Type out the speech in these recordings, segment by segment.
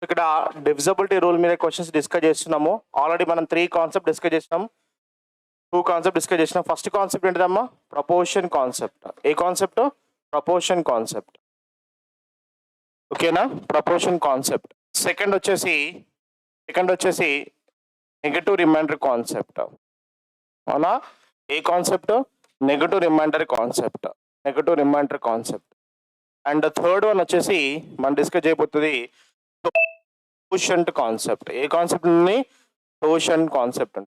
ఇక్కడ divisibility rule మీద questions discuss చేస్తున్నాము. ఆల్రెడీ మనం 3 కాన్సెప్ట్ డిస్కస్ చేసినాం, 2 కాన్సెప్ట్ డిస్కస్ చేసినాం. ఫస్ట్ కాన్సెప్ట్ ఏంటిదమ్మా? Proportion concept. ఏ కాన్సెప్ట్? Proportion concept. ఓకేనా? Proportion concept. సెకండ్ వచ్చేసి నెగటివ్ రిమైండర్ కాన్సెప్ట్. అవునా? ఏ concept? Negative remainder concept. Negative remainder concept. And third one వచ్చేసి మనం డిస్కస్ చేయబోతుంది టోషంట్ కాన్సెప్ట్. ఏ కాన్సెప్ట్ ఉంది? Totient concept.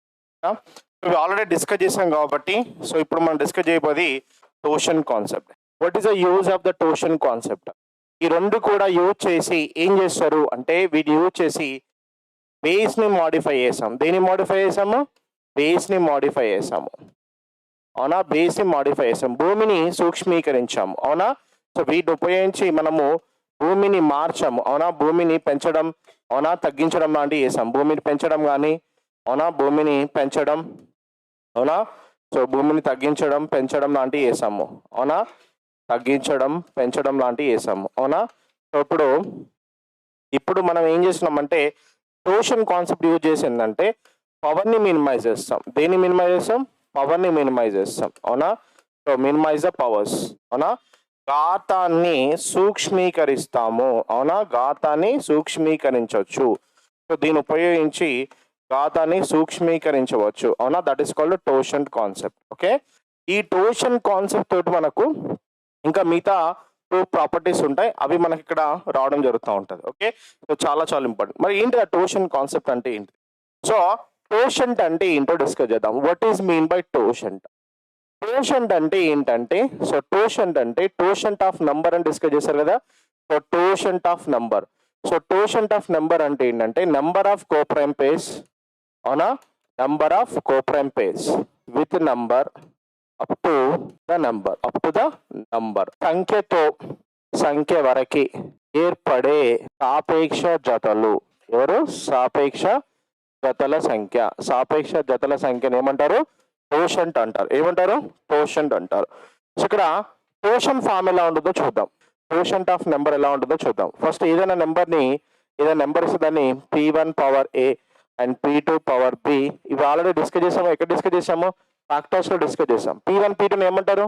ఇవి ఆల్రెడీ డిస్కస్ చేసాం కాబట్టి సో ఇప్పుడు మనం డిస్కస్ చేయబోది టోషన్ concept. What is the use of the టోషన్ కాన్సెప్ట్? ఈ రెండు కూడా యూజ్ చేసి ఏం చేస్తారు అంటే వీటి యూజ్ చేసి బేస్ని మాడిఫై చేసాం. దేన్ని మాడిఫై చేసాము? బేస్ని మాడిఫై చేసాము. అవునా? బేస్ని మాడిఫై చేసాం. భూమిని సూక్ష్మీకరించాము. అవునా? సో వీటిని ఉపయోగించి మనము భూమిని మార్చాము. అవునా? భూమిని పెంచడం, అవునా, తగ్గించడం లాంటివి చేసాం. భూమిని పెంచడం కానీ, అవునా, భూమిని పెంచడం, అవునా, సో భూమిని తగ్గించడం, పెంచడం లాంటివి చేసాము. అవునా? తగ్గించడం, పెంచడం లాంటివి చేసాము. అవునా? సో ఇప్పుడు మనం ఏం చేస్తున్నామంటే టోషన్ కాన్సెప్ట్ యూజ్ చేసిందంటే పవర్ని మినిమైజ్ చేస్తాం. దేన్ని మినిమైజ్ చేస్తాం? పవర్ని మినిమైజ్ చేస్తాం. అవునా? So minimize the powers. అవునా? ఘాతాన్ని సూక్ష్మీకరిస్తాము. అవునా? ఘాతాన్ని సూక్ష్మీకరించవచ్చు. సో దీన్ని ఉపయోగించి ఘాతాన్ని సూక్ష్మీకరించవచ్చు. అవునా? దట్ ఈస్ కాల్డ్ టోషన్ కాన్సెప్ట్. ఓకే, ఈ టోషన్ కాన్సెప్ట్ తోటి మనకు ఇంకా మిగతా 2 ప్రాపర్టీస్ ఉంటాయి, అవి మనకి ఇక్కడ రావడం జరుగుతూ ఉంటుంది. ఓకే, సో చాలా ఇంపార్టెంట్. మరి ఏంటి ఆ టోషన్ కాన్సెప్ట్ అంటే ఏంటి? సో టోషంట్ అంటే ఏంటో డిస్కస్ చేద్దాం. What is mean by totient? Totient అంటే ఏంటంటే సో టోషంట్ అంటే టోషంట్ ఆఫ్ నంబర్ అని డిస్కస్ చేశారు కదా. So totient of number. So totient of number అంటే ఏంటంటే నెంబర్ ఆఫ్ కోప్రైమ్ పేర్స్. అవునా? Number of coprime pairs with number up to the number. సంఖ్య వరకి ఏర్పడే సాపేక్ష జతలు. ఎవరు? సాపేక్ష జతల సంఖ్య. సాపేక్ష జతల సంఖ్యను ఏమంటారు? టోషంట్ అంటారు. ఏమంటారు? టోషంట్ అంటారు. సో ఇక్కడ టోషన్ ఫామ్ ఎలా ఉంటుందో చూద్దాం. టోషంట్ ఆఫ్ నెంబర్ ఎలా ఉంటుందో చూద్దాం. ఫస్ట్ ఏదైనా నెంబర్ ఇస్తే దాన్ని P1 power A and P2 power B. ఇవి ఆల్రెడీ డిస్కస్ చేసాము. ఎక్కడ డిస్కస్ చేసాము? ఫ్యాక్టర్స్ లో డిస్కస్ చేసాం. P1 P2 ఏమంటారు?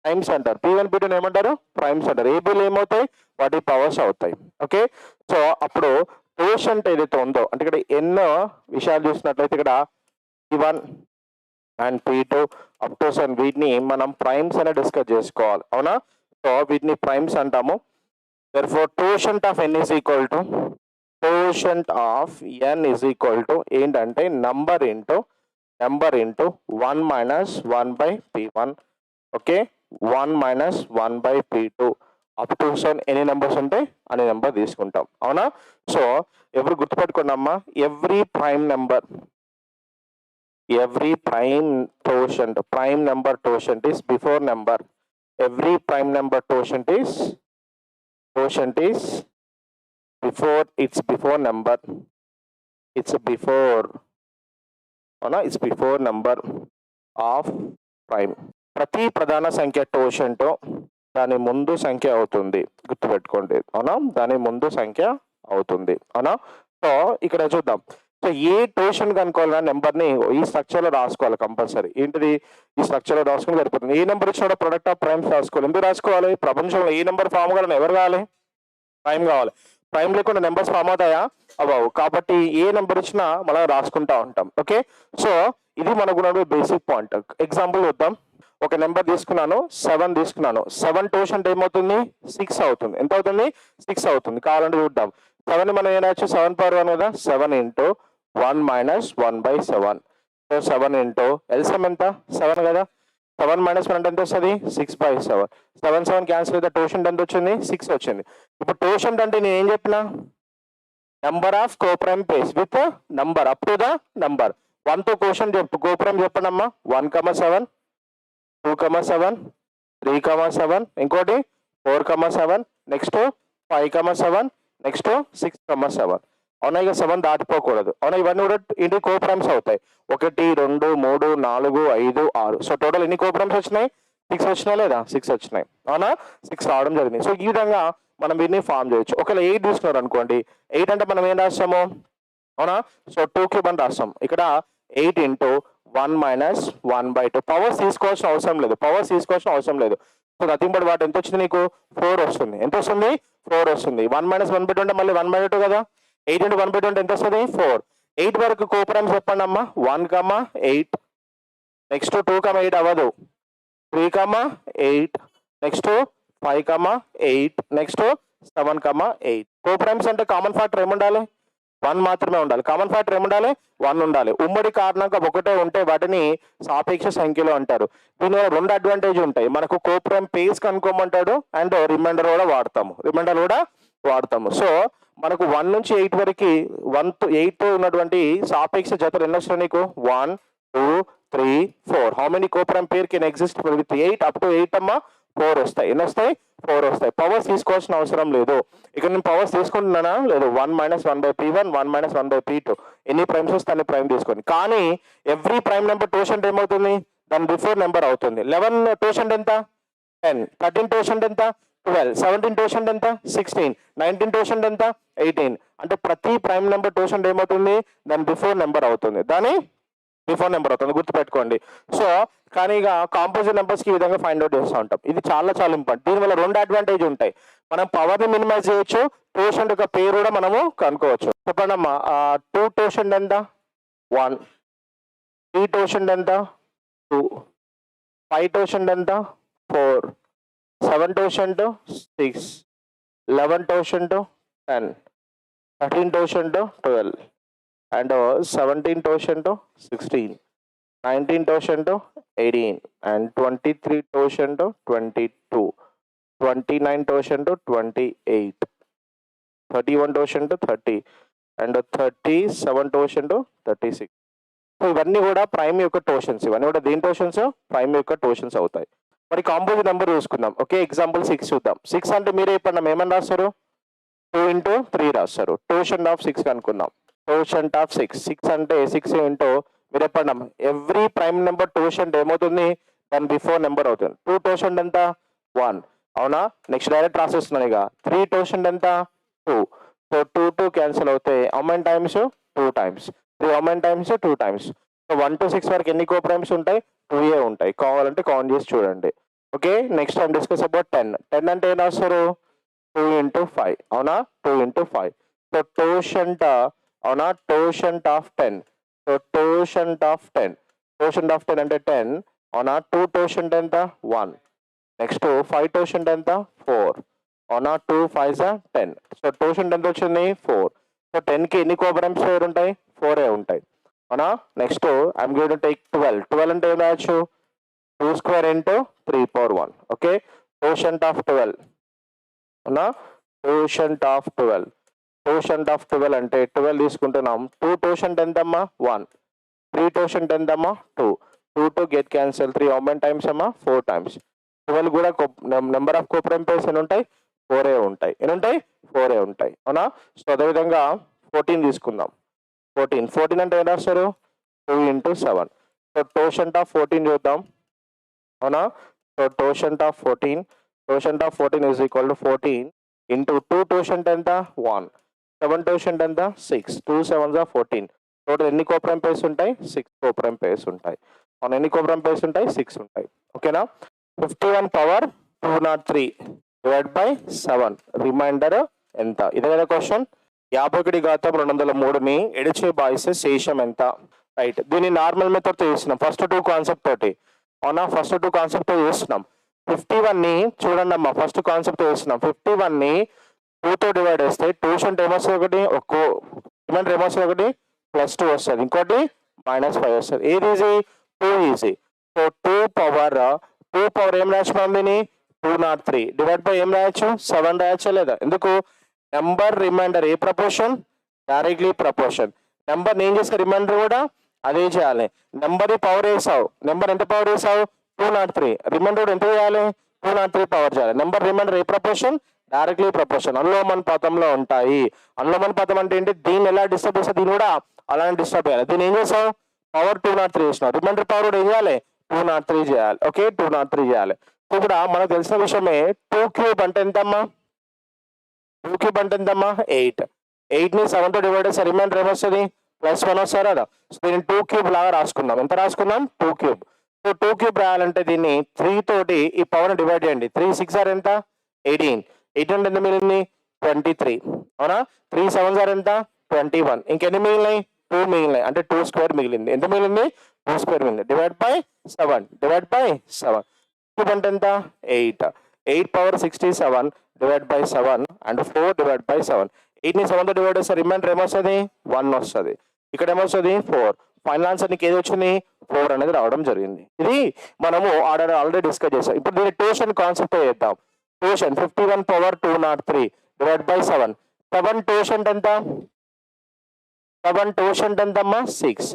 ప్రైమ్స్ అంటారు. P1 P2 ఏమంటారు? ప్రైమ్స్ అంటారు. ఏబీలు ఏమవుతాయి? వాటి పవర్స్ అవుతాయి. ఓకే, సో అప్పుడు టోషంట్ ఏదైతే ఉందో అంటే ఇక్కడ ఎన్నో విషయాలు చూసినట్లయితే ఇక్కడ P1 and P2 up to sun వీటిని మనం ప్రైమ్స్ అనే డిస్కస్ చేసుకోవాలి. అవునా? సో వీటిని ప్రైమ్స్ అంటాము. therefore totient of n is equal to ఏంటంటే number into 1 minus 1 by P1. Okay, 1 minus 1 by P2 up to సన్ ఎన్ని నెంబర్స్ ఉంటాయి అనే నెంబర్ తీసుకుంటాం. అవునా? సో ఎవరు గుర్తుపెట్టుకున్నామ్మా? Every prime number totient is before number. Every prime number totient is before number. It's before number of prime. ప్రతి ప్రధాన సంఖ్య టోషంట్ దాని ముందు సంఖ్య అవుతుంది. గుర్తుపెట్టుకోండి. అవునా? దాని ముందు సంఖ్య అవుతుంది. అవునా? సో ఇక్కడ చూద్దాం. సో ఏ టోషన్ కనుక్కోవాలన్నా నెంబర్ని ఈ స్ట్రక్చర్లో రాసుకోవాలి కంపల్సరీ. ఏంటిది? ఈ స్ట్రక్చర్లో రాసుకుని సరిపోతుంది. ఏ నెంబర్ ఇచ్చినా ప్రొడక్ట్ ఆఫ్ ప్రైమ్స్ రాసుకోవాలి. ఎందుకు రాసుకోవాలి? ప్రపంచంలో ఏ నెంబర్ ఫామ్ కావాలని ఎవరు కావాలి? ప్రైమ్ కావాలి. ప్రైమ్ లేకుండా నెంబర్స్ ఫామ్ అవుతాయా? అవ్వవు. కాబట్టి ఏ నెంబర్ ఇచ్చినా మనం రాసుకుంటా ఉంటాం. ఓకే, సో ఇది మనకు బేసిక్ పాయింట్. ఎగ్జాంపుల్ చూద్దాం. ఒక నెంబర్ తీసుకున్నాను, 7 తీసుకున్నాను. 7 టోషంట్ ఏమవుతుంది? 6 అవుతుంది. ఎంత అవుతుంది? 6 అవుతుంది. కావాలంటే చూద్దాం. 7 మనం ఏం రాయొచ్చు? 7 పవర్ 1 కదా. 7 into 1 minus 1 by 7. So 7 into LCM ఎంత? 7 కదా. 7 మైనస్ 1 అంటే ఎంత వస్తుంది? 6 బై 7. 7 క్యాన్సిల్ అయితే టోషంట్ ఎంత వచ్చింది? 6 వచ్చింది. ఇప్పుడు టోషంట్ అంటే నేను ఏం చెప్పినా? Number of coprime pairs with number up to the number. 1తో కోప్రైమ్ చెప్పండి అమ్మా. 1,7, 2,7, 3,7, ఇంకోటి 4,7, నెక్స్ట్ 5,7, నెక్స్ట్ 6,7. అవునా? ఇక 7 దాటిపోకూడదు. అవునా? ఇవన్నీ కూడా ఇంటి కోప్రైమ్స్ అవుతాయి. 1, 2, 3, 4, 5, 6. సో టోటల్ ఎన్ని కోప్రైమ్స్ వచ్చినాయి? 6 వచ్చినాయి లేదా? 6 వచ్చినాయి. అవునా? 6 రావడం జరిగింది. సో ఈ విధంగా మనం వీటిని ఫామ్ చేయొచ్చు. ఒకవేళ 8 తీసుకున్నారు అనుకోండి, 8 అంటే మనం ఏం రాస్తాము, అవునా? సో 2 క్యూబ్ అని రాస్తాం. ఇక్కడ 8 ఇంటూ 1 మైనస్ 1/2. పవర్స్ తీసుకోవాల్సిన అవసరం లేదు, పవర్స్ తీసుకోవాల్సిన అవసరం లేదు. సో నథింగ్ బట్ వాట్, ఎంత వచ్చింది నీకు, 4 వస్తుంది. ఎంత వస్తుంది, 4 వస్తుంది. 1 మైనస్ 1/2 అంటే మళ్ళీ 1/2 కదా. 8 ఇంటూ 1/2 అంటే ఎంత వస్తుంది, 4. 8 వరకు కోపరామ్స్ చెప్పండి అమ్మా. 1, 8. నెక్స్ట్ 2, 8 అవ్వదు. 3, 8. నెక్స్ట్ 5, 8. నెక్స్ట్ 7, 8. కోపరామ్స్ అంటే కామన్ ఫ్యాక్టర్ ఏముండాలి, 1 మాత్రమే ఉండాలి. కామన్ ఫ్యాక్టర్ ఏముండాలి, 1 ఉండాలి. ఉమ్మడి కారణాంకం ఒకటే ఉంటే వాటిని సాపేక్ష సంఖ్యలో అంటారు. దీనివల్ల 2 అడ్వాంటేజ్ ఉంటాయి. మనకు కోపరం పేస్ కనుక్కోమంటాడు అండ్ రిమైండర్ కూడా వాడతాము. సో మనకు 1 నుంచి 8 వరకు 1 to 8 ఉన్నటువంటి సాపేక్ష జతలు ఎన్ని వస్తున్నాయి నీకు, 1, 2, 3, 4. How many coprime pair can exist with 8 up to 8 అమ్మా, 4 వస్తాయి. ఎన్ని వస్తాయి, 4 వస్తాయి. పవర్స్ తీసుకోవాల్సిన అవసరం లేదు. ఇక్కడ నేను పవర్స్ తీసుకుంటున్నానా లేదు, 1 మైనస్ 1/p1, 1 మైనస్ 1/p2. ఎన్ని ప్రైమ్స్ వస్తే అన్ని ప్రైమ్ తీసుకోండి. కానీ ఎవ్రీ ప్రైమ్ నెంబర్ టోషెంట్ ఏమవుతుంది, దాని బిఫోర్ నెంబర్ అవుతుంది. 11 టోషెంట్ ఎంత, 10. 13 టోషెంట్ ఎంత, 12. 17 టోషెంట్ ఎంత, 16. 19 టోషెంట్ ఎంత, 18. అంటే ప్రతి ప్రైమ్ నెంబర్ టోషెంట్ ఏమవుతుంది, దాని బిఫోర్ నెంబర్ అవుతుంది, గుర్తుపెట్టుకోండి. సో కానీ ఇక కాంపోజిట్ నెంబర్స్ కి ఈ విధంగా ఫైండ్ అవుట్ చేస్తూ ఉంటాం. ఇది చాలా ఇంపార్టెంట్. దీనివల్ల 2 అడ్వాంటేజ్ ఉంటాయి. మనం పవర్ ని మినిమైజ్ చేయొచ్చు, టోషెంట్ యొక్క పేరు కూడా మనము కనుక్కోవచ్చు. చెప్పండి అమ్మా, 2 టోషెంట్ ఎంత, 1. 3 టోషెంట్ ఎంత, 2. 5 టోషెంట్ ఎంత, 4. 7 టోషెంట్ 6. 11 టోషెంట్ 10. 13 టోషెంట్ 12. అండ్ 17 టోషెంట్ 16. 19 టోషెంట్ 18. అండ్ 23 టోషెంట్ 22. 29 టోషెంట్ 28. 31 టోషెంట్ 30. అండ్ 37 టోషెంట్ 36. సో ఇవన్నీ కూడా ప్రైమ్ యొక్క టోషన్స్. ఇవన్నీ కూడా దేని టోషన్స్, ప్రైమ్ యొక్క టోషన్స్ అవుతాయి. మరి కాంపోజిట్ నెంబర్ చూసుకుందాం. ఓకే, ఎగ్జాంపుల్ 6 చూద్దాం. 6 అంటే మీరే చెప్పండి ఏమని రాస్తారు, 2 ఇంటూ 3 రాస్తారు. టోషెంట్ ఆఫ్ 6 అనుకుందాం. టోషెంట్ ఆఫ్ 6 అంటే 6 ఇంటూ మీరు చెప్పండి ఎవ్రీ ప్రైమ్ నెంబర్ టోషెంట్ ఏమవుతుంది, దాని బిఫోర్ నెంబర్ అవుతుంది. 2 టోషెంట్ ఎంత, 1. అవునా, నెక్స్ట్ డైరెక్ట్ రాసేస్తున్నాను. ఇక 3 టోషెంట్ ఎంత, 2. సో 2 క్యాన్సిల్ అవుతాయి. How many times, 2 times. 3 how many times, 2 times. So 1 to 6 వరకు ఎన్ని కోప్రైమ్స్ ఉంటాయి, 2 ఉంటాయి. కావాలంటే కౌంట్ చేసి చూడండి. Okay, next time discuss about 10. 10 అంటే ఏం రాస్తారు, 2 ఇంటూ 5. అవునా, 2 ఇంటూ 5. సో టోషెంట్, అవునా, totient of 10. So totient of 10. Totient of 10 అంటే 10. అవునా, 2 టోషెంట్ ఎంత, 1. నెక్స్ట్ 5 టోషెంట్ ఎంత, 4. అవునా, 2 5s 10. సో టోషెంట్ ఎంత వచ్చింది, 4. సో 10కి ఎన్ని కోపరెంట్స్ ఉంటాయి, 4 ఉంటాయి. అవునా, next I'm going to take 12. 12 అంటే ఏం రాయొచ్చు, 2 square into 3 power 1. Okay, totient of 12. అవునా, టోషెంట్ ఆఫ్ 12. టోషెంట్ ఆఫ్ 12 అంటే 12 తీసుకుంటున్నాం. 2 టోషెంట్ ఎంతమ్మా, 1. 3 టోషెంట్ ఎంతమ్మా, 2. 2 get cancel. 3 how many times అమ్మా, 4 టైమ్స్. 12 కూడా నెంబర్ ఆఫ్ కోపరెంట్ పేర్స్ ఎన్ని ఉంటాయి, 4 ఉంటాయి. ఎన్ని ఉంటాయి, 4 ఉంటాయి. అవునా, సో అదేవిధంగా 14 తీసుకుందాం. 14 అంటే ఏం రాస్తారు, 2 ఇంటూ 7. సో టోషెంట్ ఆఫ్ 14 చూద్దాం. అవునా, so totient of 14. Totient of 14 is equal to 14 into 2 totient ఎంత, 1. 7 టోషెంట్ ఎంత, 6. 2 7s 14. టోటల్ ఎన్ని కోపరెంట్ పేర్స్ ఉంటాయి, 6 కోపరెంట్ పేర్స్ ఉంటాయి. అవును, ఎన్ని కోపరెంట్ పేర్స్ ఉంటాయి, 6 ఉంటాయి. ఓకేనా, 51 పవర్ 203 డివైడ్ బై 7. రిమైండర్ ఎంత, ఇదే కదా క్వశ్చన్. 51 ఘాతం 203ని ఎడిచే భాగిస్తే శేషం ఎంత. రైట్, దీన్ని నార్మల్ మెథడ్ తో చేస్తున్నాం. ఫస్ట్ 2 కాన్సెప్ట్ తోటి. అవునా, ఫస్ట్ 2 కాన్సెప్ట్ తో చేస్తున్నాం. 51ని చూడండి అమ్మా, ఫస్ట్ కాన్సెప్ట్ చేస్తున్నాం. 51ని 2తో డివైడ్ చేస్తే టోషెంట్ ఏమొస్తుంది, ఒకటి ఒక్కో రిమైండర్ ఏమొస్తుంది, ఒకటి +2 వస్తుంది, ఇంకోటి -5 వస్తుంది. ఏది ఈజీ, 2 ఈజీ. సో 2 పవర్ ఏం రాసినాం, దీన్ని 203 డివైడ్ బై ఏం రాయొచ్చు, 7 రాయొచ్చా లేదా. ఎందుకు, నెంబర్ రిమైండర్ ఏ ప్రపోర్షన్, డైరెక్ట్లీ ప్రపోర్షన్. నెంబర్ నేను చేసే రిమైండర్ కూడా అదే చేయాలి. నెంబర్ పవర్ వేసావు, నెంబర్ ఎంత పవర్ వేసావు, 203. రిమైండర్ ఎంత చేయాలి, 203 పవర్ చేయాలి. నెంబర్ రిమైండర్ ఏ ప్రపోర్షన్, డైరెక్ట్లీ ప్రపోర్షన్. అనులోమానుపాతంలో ఉంటాయి. అనులోమానుపాతం అంటే ఏంటి, దీన్ని ఎలా డిస్టర్బ్ చేస్తా, దీన్ని కూడా అలానే డిస్టర్బ్ చేయాలి. దీన్ని ఏం చేసావు, పవర్ 203 చేసినావు. రిమైండర్ పవర్ కూడా ఏం చేయాలి, 203 చేయాలి. ఓకే, 203 చేయాలి. ఇప్పుడు మనకు తెలిసిన విషయమే 2 క్యూబ్ అంటే ఎంతమ్మా, టూ క్యూబ్ అంటే ఎంతమ్మా 8. 8ని 7తో డివైడ్ చేస్తే రిమైండర్ ఏమొస్తుంది +1 వస్తుంది కదా. సో దీన్ని 2 క్యూబ్ లాగా రాసుకుందాం. ఎంత రాసుకుందాం 2 క్యూబ్. సో 2 క్యూబ్ రాయాలంటే దీన్ని 3 తోటి ఈ పవర్ని డివైడ్ చేయండి. 3 6 ఆర్ ఎంత 18. 18 అంటే ఎంత మిగిలింది 23. అవునా 3 7 ఆర్ ఎంత 21. ఇంకెన్ని మిగిలినాయి 2 మిగిలినాయి. అంటే 2 స్క్వేర్ మిగిలింది. ఎంత మిగిలింది 2 స్క్వేర్ మిగిలింది. డివైడ్ బై 7 క్యూబ్ అంటే ఎంత 8. 8 power 67 divide by 7 and 4 divide by 7. 8ని 7తో డివైడ్ చేస్తే రిమైండర్ ఏమొస్తుంది 1 వస్తుంది. ఇక్కడ ఏమొస్తుంది 4. ఫైనల్ ఆన్సర్ నీకు ఏది వచ్చింది 4 అనేది రావడం జరిగింది. ఇది మనము ఆల్రెడీ డిస్కస్ చేసాం. ఇప్పుడు దీన్ని టోషన్ కాన్సెప్ట్ చేద్దాం. టోషన్ 51 పవర్ 203 డివైడ్ బై 7. 7 టోషన్ ఎంత 7 టోషన్ ఎంతమ్మా 6.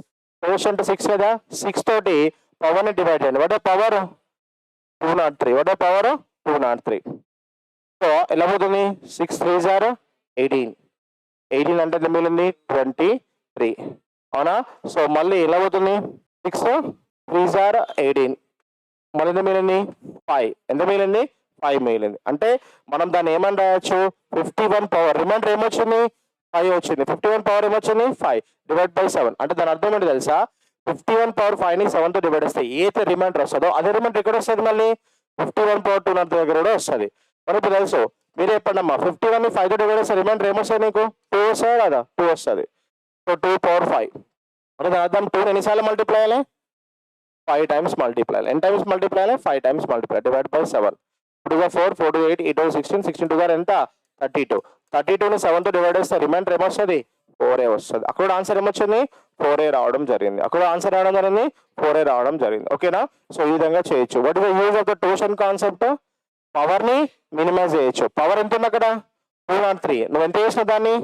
టోషన్ 6 కదా. 6 తోటి పవర్ని డివైడ్ చేయండి. Watt power 203. Watt power 203. So ఎలా పోతుంది 6 3 ఆర్ 18. 18 అంటే ఎంత మిగిలింది 23. అవునా. సో మళ్ళీ ఎలా పోతుంది 6 3 ఆర్ 18. మళ్ళీ ఎంత మిగిలింది 5. ఎంత మిగిలింది 5 మిగిలింది. అంటే మనం దాన్ని ఏమని రాయొచ్చు 51 పవర్ రిమైండర్ ఏమొచ్చింది 5 వచ్చింది. 51 పవర్ ఏమొచ్చింది 5 డివైడ్ బై 7. అంటే దాని అర్థం ఏంటి తెలుసా 51 పవర్ 5ని 7తో డివైడ్ చేస్తే ఏదైతే రిమైండర్ వస్తుందో అదే రిమైండర్ ఎక్కడ వస్తుంది మళ్ళీ 51 పవర్ 203 దగ్గర కూడా వస్తుంది. మరి ఇప్పుడు తెలుసు మీరు చెప్పండి అమ్మా 51ని 5తో డివైడ్ చేస్తే రిమైండర్ ఏమొస్తుంది నీకు 2 వస్తుంది కదా 2 వస్తుంది. సో 2 పవర్ 5 అంటే దాని అర్థం 2 ఎన్నిసార్లు మల్టిప్లై అయ్యాలి 5 టైమ్స్ మల్టిప్లై అయ్యాలి. ఎన్ని టైమ్స్ మల్టిప్లై అయ్యాలి 5 టైమ్స్ మల్టిప్లై డివైడ్ బై 7. 2 4 4 8 8 16 16 2 ఎంత 32. 32ని 7తో డివైడ్ చేస్తే రిమైండర్ ఏమొస్తుంది 4 వస్తుంది. అక్కడ ఆన్సర్ ఏమొచ్చింది 4 రావడం జరిగింది. అక్కడ ఆన్సర్ రావడం జరిగింది 4 రావడం జరిగింది. ఓకేనా. సో ఈ విధంగా చేయొచ్చు. What is the use of the టోషన్ కాన్సెప్ట్ పవర్ ని మినిమైజ్ చేయొచ్చు. పవర్ ఎంత ఉంది అక్కడ 203. నువ్వు ఎంత చేసినావు దాన్ని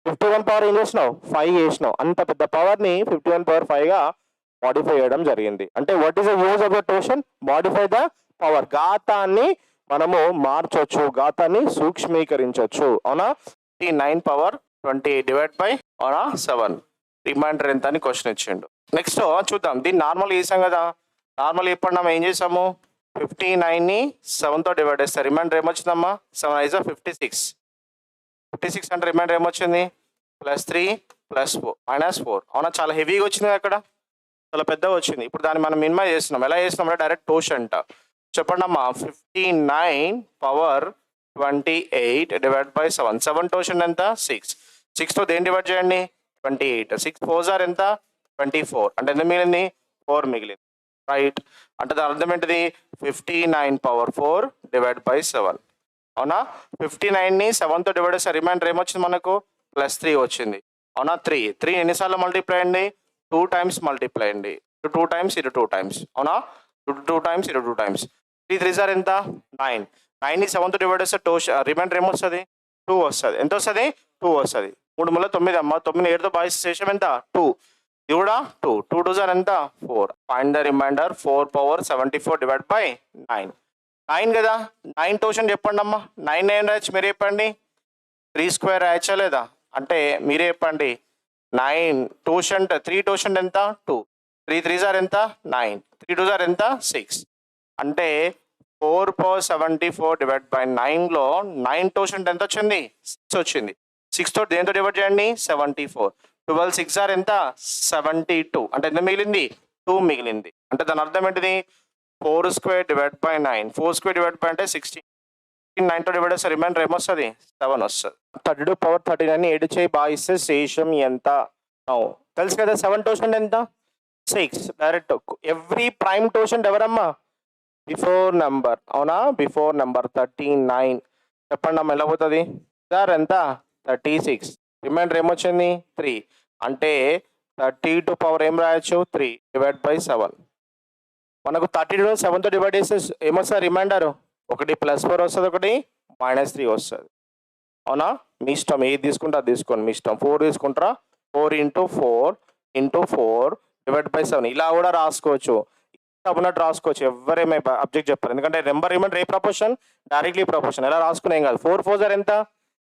51 పవర్ ఏం చేసినావు 5 చేసినావు. అంత పెద్ద పవర్ ని 51 పవర్ 5 గా మాడిఫై చేయడం జరిగింది. అంటే what is the use of the టోషన్ మాడిఫై ద పవర్. ఘాతాన్ని మనము మార్చొచ్చు, ఘాతాన్ని సూక్ష్మీకరించవచ్చు. అవునా 9 పవర్ 28 డివైడ్ బై అవునా 7. రిమైండర్ ఎంత అని క్వశ్చన్ ఇచ్చిండు. నెక్స్ట్ చూద్దాం. దీన్ని నార్మల్ చేసాం కదా. నార్మల్ ఇప్పుడు మనం ఏం చేసాము 59ని 7తో డివైడ్ చేస్తే రిమైండర్ ఏమొచ్చిందమ్మా 7 ఐజ్ 56. 56 అంటే రిమైండర్ ఏమొచ్చింది +3 +4 -4. అవునా చాలా హెవీగా వచ్చింది అక్కడ, చాలా పెద్దగా వచ్చింది. ఇప్పుడు దాన్ని మనం మినిమైజ్ చేస్తున్నాం. ఎలా చేస్తున్నాం అంటే డైరెక్ట్ టోషన్ చెప్పండి అమ్మా 59 పవర్ 28 డివైడ్ బై 7. 7 టోషన్ ఎంత 6. 6తో దేని డివైడ్ చేయండి 28. 6 4 ఆర్ ఎంత 24. అంటే ఎంత మిగిలింది 4 మిగిలింది. రైట్. అంటే దాని అర్థం ఏంటిది 59 పవర్ 4 డివైడ్ బై 7. అవునా 59ని 7తో డివైడ్ చేస్తే రిమైండర్ ఏమొచ్చింది మనకు +3 వచ్చింది. అవునా 3 ఎన్నిసార్లు మల్టిప్లై అండి 2 టైమ్స్ మల్టిప్లై అండి. 2 టైమ్స్ ఇది 2 టైమ్స్. అవునా 2 టైమ్స్ ఇది 2 టైమ్స్. 3 3 ఆర్ ఎంత 9. 9ని 7తో డివైడ్ చేస్తే రిమైండర్ ఏమొస్తుంది 2 వస్తుంది. ఎంత వస్తుంది 2 వస్తుంది. 3 3 9 అమ్మ 9 7తో భాగిస్తే శేషం ఎంత 2. ఇది కూడా 2 2 2 ఆర్ ఎంత 4. Find the remainder 4 power 74 divide by 9. 9 కదా 9 టోషన్ చెప్పండి అమ్మా 9 9 రాయచ్చు. మీరు చెప్పండి 3 స్క్వేర్ రాయచ్చా లేదా అంటే మీరే చెప్పండి. 9 టోషన్ 3 టోషన్ ఎంత 2. 3 3 ఆర్ ఎంత 9. 3 2 ఆర్ ఎంత 6. అంటే 4 పవర్ 74 డివైడ్ బై 9లో 9 టోషన్ ఎంత వచ్చింది 6 వచ్చింది. 6తో దేంతో డివైడ్ చేయండి 74. 12 6 ఆర్ ఎంత 72. అంటే ఎంత మిగిలింది 2 మిగిలింది. అంటే దాని అర్థం ఏంటిది 4 square divide by 9. 4 square divide by అంటే 16. 9తో డివైడ్ చేస్తే రిమైండర్ ఏమొస్తుంది 7 వస్తుంది. 32 పవర్ 39 7 చేయి భాగిస్తే శేషం ఎంత తెలుసు కదా. 7 టోషన్ ఎంత 6. డైరెక్ట్ ఎవ్రీ ప్రైమ్ టోషన్ ఎవరమ్మా బిఫోర్ నెంబర్. అవునా బిఫోర్ నెంబర్ 39. చెప్పండి అమ్మ ఎలా పోతుంది సార్ ఎంత 36. రిమైండర్ ఏమొచ్చింది 3. అంటే 32 పవర్ ఏం రాయొచ్చు 3 డివైడ్ బై 7. మనకు 32 7తో డివైడ్ చేస్తే ఏమొస్తుంది రిమైండర్ ఒకటి +4 వస్తుంది, ఒకటి -3 వస్తుంది. అవునా మీ ఇష్టం ఏది తీసుకుంటే అది తీసుకోండి మీ ఇష్టం. 4 తీసుకుంటారా 4 × 4 × 4 డివైడ్ బై 7 ఇలా కూడా రాసుకోవచ్చు. ఉన్నట్టు రాసుకోవచ్చు. ఎవరేమై అబ్జెక్ట్ చెప్పారు. ఎందుకంటే నెంబర్ రిమైండర్ ఏ ప్రపోర్షన్ డైరెక్ట్లీ ప్రపోర్షన్. ఎలా రాసుకునేం కాదు. 4 4 ఆర్ ఎంత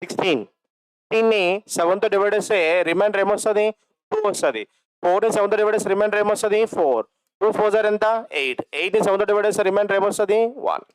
16. 16ని 7తో డివైడ్ చేస్తే రిమైండర్ ఏమొస్తుంది 2 వస్తుంది. 4ని 7తో డివైడ్ చేస్తే రిమైండర్ ఏమొస్తుంది 4. 2 4 ఆర్ ఎంత 8. 8ని 7తో డివైడ్ చేస్తే రిమైండర్ ఏమొస్తుంది 1.